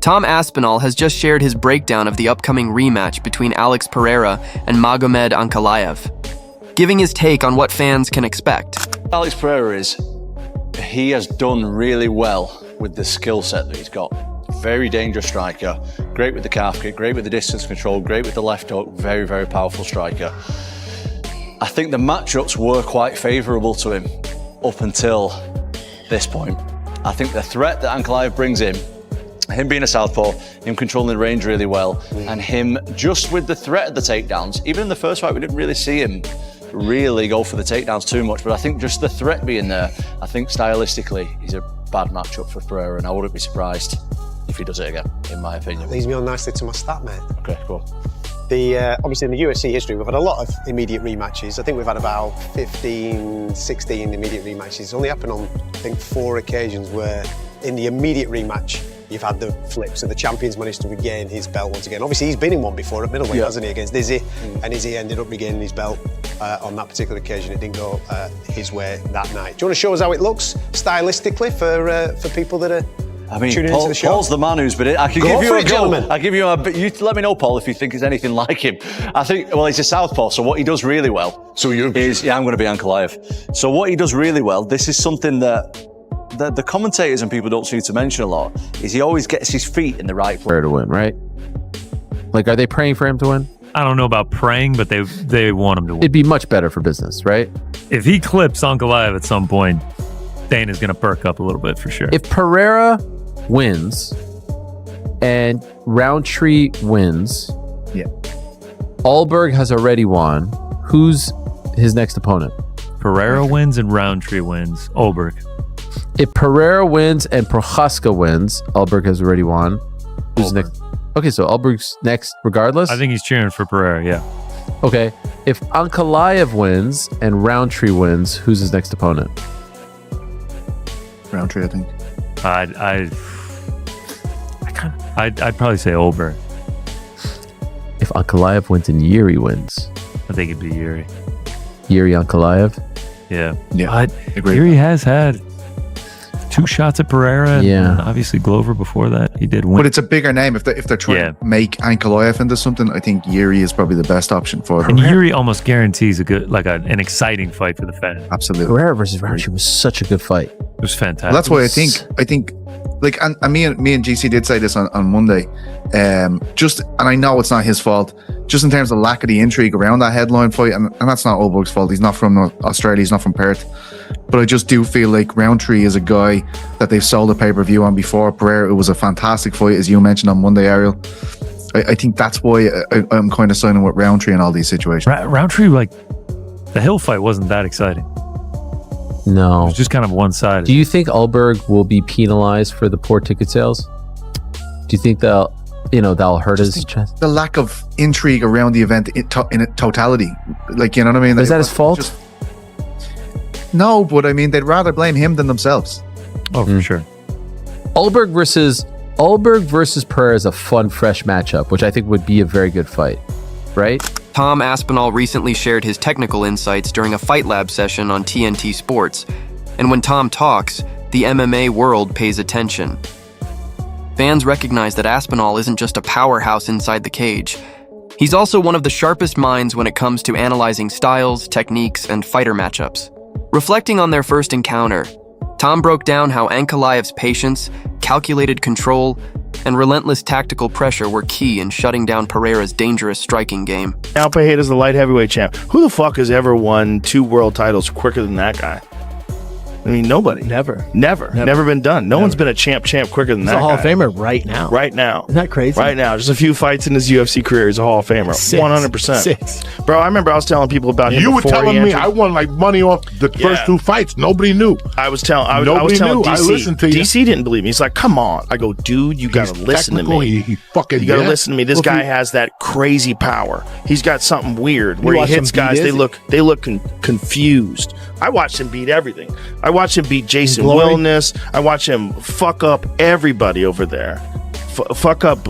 Tom Aspinall has just shared his breakdown of the upcoming rematch between Alex Pereira and Magomed Ankalaev, giving his take on what fans can expect. Alex Pereira he has done really well with the skill set that he's got. Very dangerous striker, great with the calf kick, great with the distance control, great with the left hook, very, very powerful striker. I think the matchups were quite favourable to him up until this point. I think the threat that Ankalaev brings in, him being a southpaw, him controlling the range really well, and him just with the threat of the takedowns, even in the first fight we didn't really see him really go for the takedowns too much, but I think just the threat being there, I think stylistically he's a bad matchup for Pereira, and I wouldn't be surprised if he does it again, in my opinion. Leads me on nicely to my stat, mate. Okay, cool. Obviously in the UFC history, we've had a lot of immediate rematches. I think we've had about 15, 16 immediate rematches. It's only happened on, I think, 4 occasions where in the immediate rematch, you've had the flip. So the champion's managed to regain his belt once again. Obviously, he's been in one before at middleweight, hasn't he, against Izzy? And Izzy ended up regaining his belt on that particular occasion. It didn't go his way that night. Do you want to show us how it looks stylistically for people that are tuning into the show? Paul's the man who's been in. I can give you a go. I'll give you you let me know, Paul, if you think he's anything like him. I think, well, he's a southpaw, so what he does really well I'm going to be Ankalaev. So what he does really well, this is something that the commentators and people don't seem to mention a lot, is he always gets his feet in the right place. To win, right? Like, are they praying for him to win? I don't know about praying, but they want him to win. It'd be much better for business, right? If he clips Ankalaev at some point, Dana's going to perk up a little bit for sure. If Pereira wins and Roundtree wins, Alberg has already won. Who's his next opponent? Pereira wins and Roundtree wins. Alberg. If Pereira wins and Prochaska wins, Alberg has already won. Who's next? Okay, so Alberg's next regardless? I think he's cheering for Pereira, yeah. Okay, if Ankalaev wins and Roundtree wins, who's his next opponent? Roundtree, I think. I'd probably say Alberg. If Ankalaev wins and Yuri wins, I think it'd be Yuri. Yuri Ankalaev? Yeah. But Yuri has had 2 shots at Pereira, and obviously Glover before that. He did win. But it's a bigger name. If they're trying to make Ankalaev into something, I think Yuri is probably the best option for them. And Yuri almost guarees a good, an exciting fight for the fan. Absolutely. Pereira versus Roundtree was such a good fight. It was fantastic. Well, that's why I think, like, and me and GC did say this on Monday. And I know it's not his fault, just in terms of lack of the intrigue around that headline fight, and that's not Alberg's fault. He's not from Australia. He's not from Perth. But I just do feel like Roundtree is a guy that they've sold a pay-per-view on before. Pereira, it was a fantastic fight, as you mentioned on Monday, Ariel. I think that's why I'm kind of signing with Roundtree in all these situations. Roundtree, the Hill fight wasn't that exciting. No. It was just kind of one-sided. Do you think Alberg will be penalized for the poor ticket sales? Do you think that'll hurt his chest? The lack of intrigue around the event in totality. Like, you know what I mean? Is that his fault? No, but I mean, they'd rather blame him than themselves. Oh, for sure. Alberg versus Pereira is a fun, fresh matchup, which I think would be a very good fight, right? Tom Aspinall recently shared his technical insights during a Fight Lab session on TNT Sports. And when Tom talks, the MMA world pays attention. Fans recognize that Aspinall isn't just a powerhouse inside the cage. He's also one of the sharpest minds when it comes to analyzing styles, techniques, and fighter matchups. Reflecting on their first encounter, Tom broke down how Ankalaev's patience, calculated control, and relentless tactical pressure were key in shutting down Pereira's dangerous striking game. Alpaheda's the light heavyweight champ. Who the fuck has ever won 2 world titles quicker than that guy? I mean, nobody. Never been done. No one's been a champ quicker than that guy. He's a Hall of Famer right now. Isn't that crazy? Right now. Just a few fights in his UFC career. He's a Hall of Famer. 100%. 6. Bro, I remember I was telling people about him. You were telling me I won money off the first 2 fights. Nobody knew. I was telling DC. I listened to you. DC didn't believe me. He's like, come on. I go, dude, you got to listen to me. You got to listen to me. This guy has that crazy power. He's got something weird where he hits guys. They look confused. I watched him beat everything. I watched him beat Jason Wellness. I watched him fuck up everybody over there. Fuck up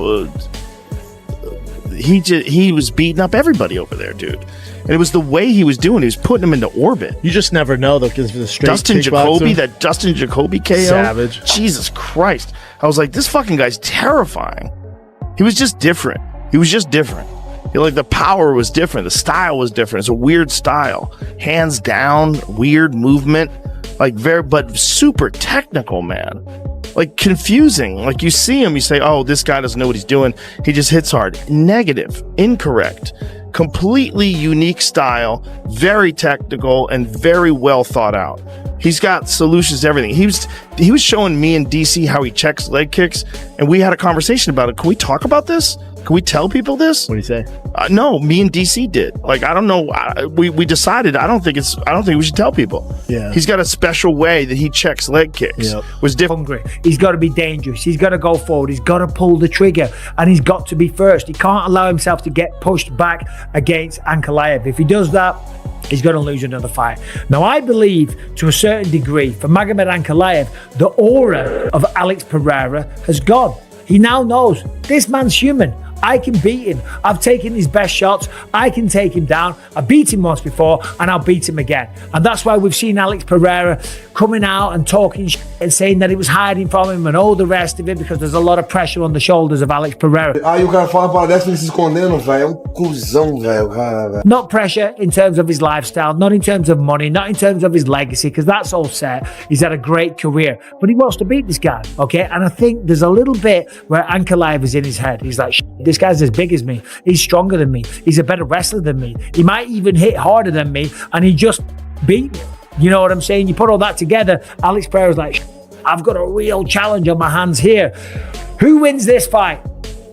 he was beating up everybody over there, dude. And it was the way he was doing it. He was putting him into orbit. You just never know, though, because the straight Dustin Jacoby KO. Savage. Jesus Christ. I was like, this fucking guy's terrifying. He was just different. Like the power was different. The style was different. It's a weird style. Hands down, weird movement. Like but super technical, man. Like confusing. Like you see him, you say, oh, this guy doesn't know what he's doing. He just hits hard. Negative. Incorrect. Completely unique style, very technical, and very well thought out. He's got solutions to everything. He was showing me and DC how he checks leg kicks, and we had a conversation about it. Can we talk about this? Can we tell people this? What do you say? No, me and DC did. Like, I don't know. We decided. I don't think we should tell people. Yeah. He's got a special way that he checks leg kicks. Yep. Was different. Hungry. He's got to be dangerous. He's got to go forward. He's got to pull the trigger, and he's got to be first. He can't allow himself to get pushed back against Ankalaev. If he does that, he's going to lose another fight. Now, I believe to a certain degree for Magomed Ankalaev, the aura of Alex Pereira has gone. He now knows this man's human. I can beat him. I've taken his best shots. I can take him down. I beat him once before, and I'll beat him again. And that's why we've seen Alex Pereira coming out and talking and saying that it was hiding from him and all the rest of it, because there's a lot of pressure on the shoulders of Alex Pereira. Aí o cara fala para dessa, ele se escondendo, velho. É um cuzão, velho, cara, velho. Not pressure in terms of his lifestyle, not in terms of money, not in terms of his legacy, because that's all set. He's had a great career, but he wants to beat this guy, okay? And I think there's a little bit where Ankalaev is in his head. He's like, this guy's as big as me. He's stronger than me. He's a better wrestler than me. He might even hit harder than me, and he just beat me. You know what I'm saying? You put all that together, Alex Pereira's like, I've got a real challenge on my hands here. Who wins this fight?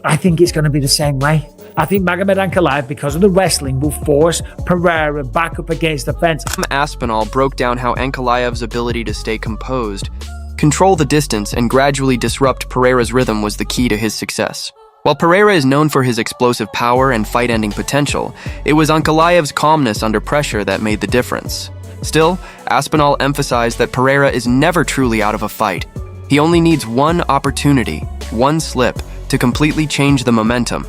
I think it's going to be the same way. I think Magomed Ankalaev, because of the wrestling, will force Pereira back up against the fence. Tom Aspinall broke down how Ankalaev's ability to stay composed, control the distance, and gradually disrupt Pereira's rhythm was the key to his success. While Pereira is known for his explosive power and fight-ending potential, it was Ankalaev's calmness under pressure that made the difference. Still, Aspinall emphasized that Pereira is never truly out of a fight. He only needs one opportunity, one slip, to completely change the momentum.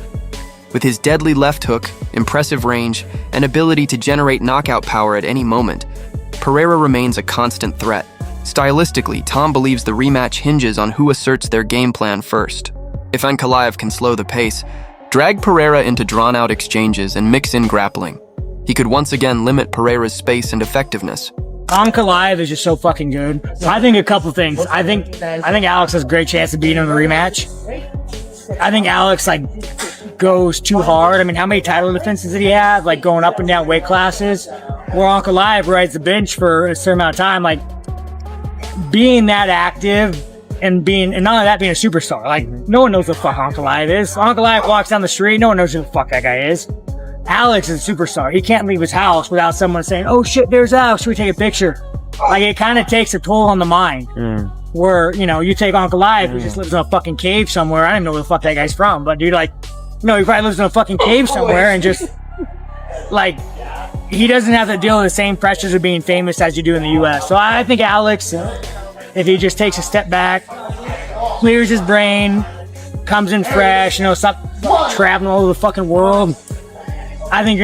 With his deadly left hook, impressive range, and ability to generate knockout power at any moment, Pereira remains a constant threat. Stylistically, Tom believes the rematch hinges on who asserts their game plan first. If Ankalaev can slow the pace, drag Pereira into drawn-out exchanges and mix in grappling, he could once again limit Pereira's space and effectiveness. Ankalaev is just so fucking good. I think a couple things. I think Alex has a great chance of beating him in the rematch. I think Alex goes too hard. I mean, how many title defenses did he have? Like going up and down weight classes. Where Ankalaev rides the bench for a certain amount of time. Like being that active and not only that, being a superstar. Like no one knows what the fuck Ankalaev is. Ankalaev walks down the street, no one knows who the fuck that guy is. Alex is a superstar. He can't leave his house without someone saying, oh shit, there's Alex, should we take a picture? Like it kind of takes a toll on the mind. Where, you take Ankalaev, who just lives in a fucking cave somewhere. I don't even know where the fuck that guy's from, but dude, he probably lives in a fucking cave somewhere and just, he doesn't have to deal with the same pressures of being famous as you do in the US. So I think Alex, if he just takes a step back, clears his brain, comes in fresh, stop traveling all over the fucking world, I think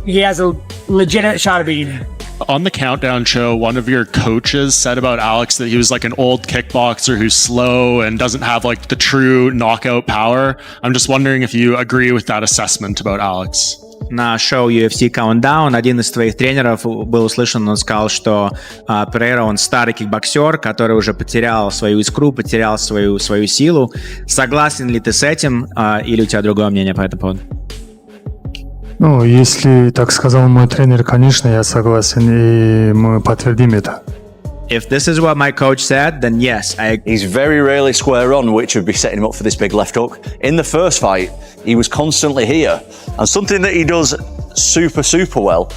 he has a legitimate shot of beating him. On the Countdown show, one of your coaches said about Alex that he was like an old kickboxer who's slow and doesn't have the true knockout power. I'm just wondering if you agree with that assessment about Alex. На шоу UFC Countdown один из твоих тренеров был услышан, он сказал, что Перейра, он старый кикбоксер, который уже потерял свою искру, потерял свою силу. Согласен ли ты с этим, или у тебя другое мнение по этому поводу? Если так сказал мой тренер, конечно, я согласен, и мы подтвердим это. If this is what my coach said, then yes, He's very rarely square on, which would be setting him up for this big left hook. In the first fight, he was constantly here. And something that he does super, super well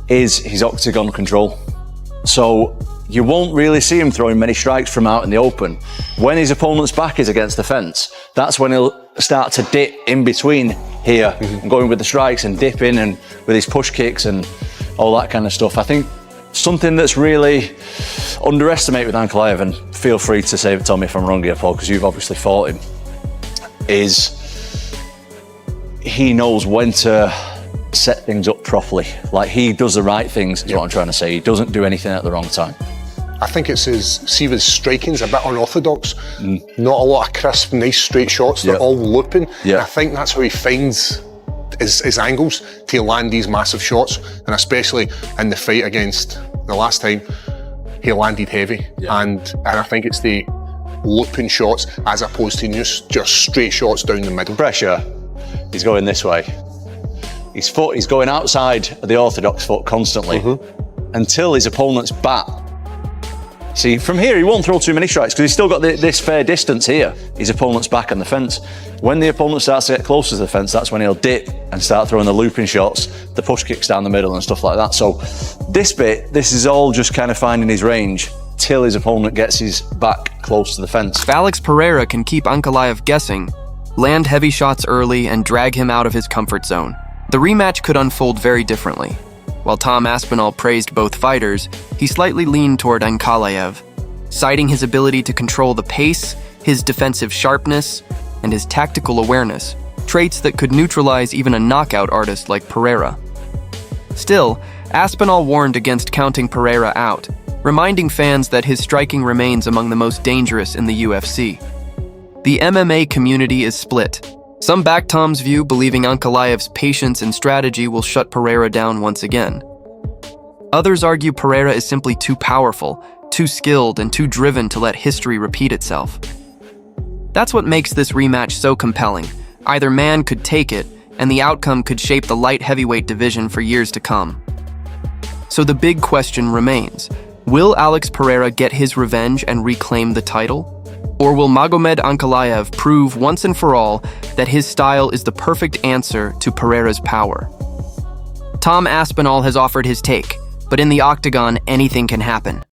is his octagon control. So you won't really see him throwing many strikes from out in the open. When his opponent's back is against the fence, that's when he'll start to dip in between here, and going with the strikes and dipping and with his push kicks and all that kind of stuff. I think something that's really underestimated with Ankalaev, and feel free to tell me if I'm wrong here, Paul, because you've obviously fought him, is he knows when to set things up properly. Like, he does the right things, is what I'm trying to say. He doesn't do anything at the wrong time. I think it's his striking's a bit unorthodox. Not a lot of crisp, nice straight shots. They're all looping. And I think that's how he finds his angles to land these massive shots. And especially in the fight against the last time, he landed heavy. And I think it's the looping shots as opposed to just straight shots down the middle. Pressure, he's going this way. His foot, he's going outside of the orthodox foot constantly until his opponent's back. See, from here, he won't throw too many strikes because he's still got this fair distance here. His opponent's back on the fence. When the opponent starts to get closer to the fence, that's when he'll dip and start throwing the looping shots, the push kicks down the middle and stuff like that. So this is all just kind of finding his range till his opponent gets his back close to the fence. If Alex Pereira can keep Ankalaev guessing, land heavy shots early, and drag him out of his comfort zone, the rematch could unfold very differently. While Tom Aspinall praised both fighters, he slightly leaned toward Ankalaev, citing his ability to control the pace, his defensive sharpness, and his tactical awareness, traits that could neutralize even a knockout artist like Pereira. Still, Aspinall warned against counting Pereira out, reminding fans that his striking remains among the most dangerous in the UFC. The MMA community is split. Some back Tom's view, believing Ankalaev's patience and strategy will shut Pereira down once again. Others argue Pereira is simply too powerful, too skilled, and too driven to let history repeat itself. That's what makes this rematch so compelling. Either man could take it, and the outcome could shape the light heavyweight division for years to come. So the big question remains, will Alex Pereira get his revenge and reclaim the title? Or will Magomed Ankalaev prove once and for all that his style is the perfect answer to Pereira's power? Tom Aspinall has offered his take, but in the Octagon, anything can happen.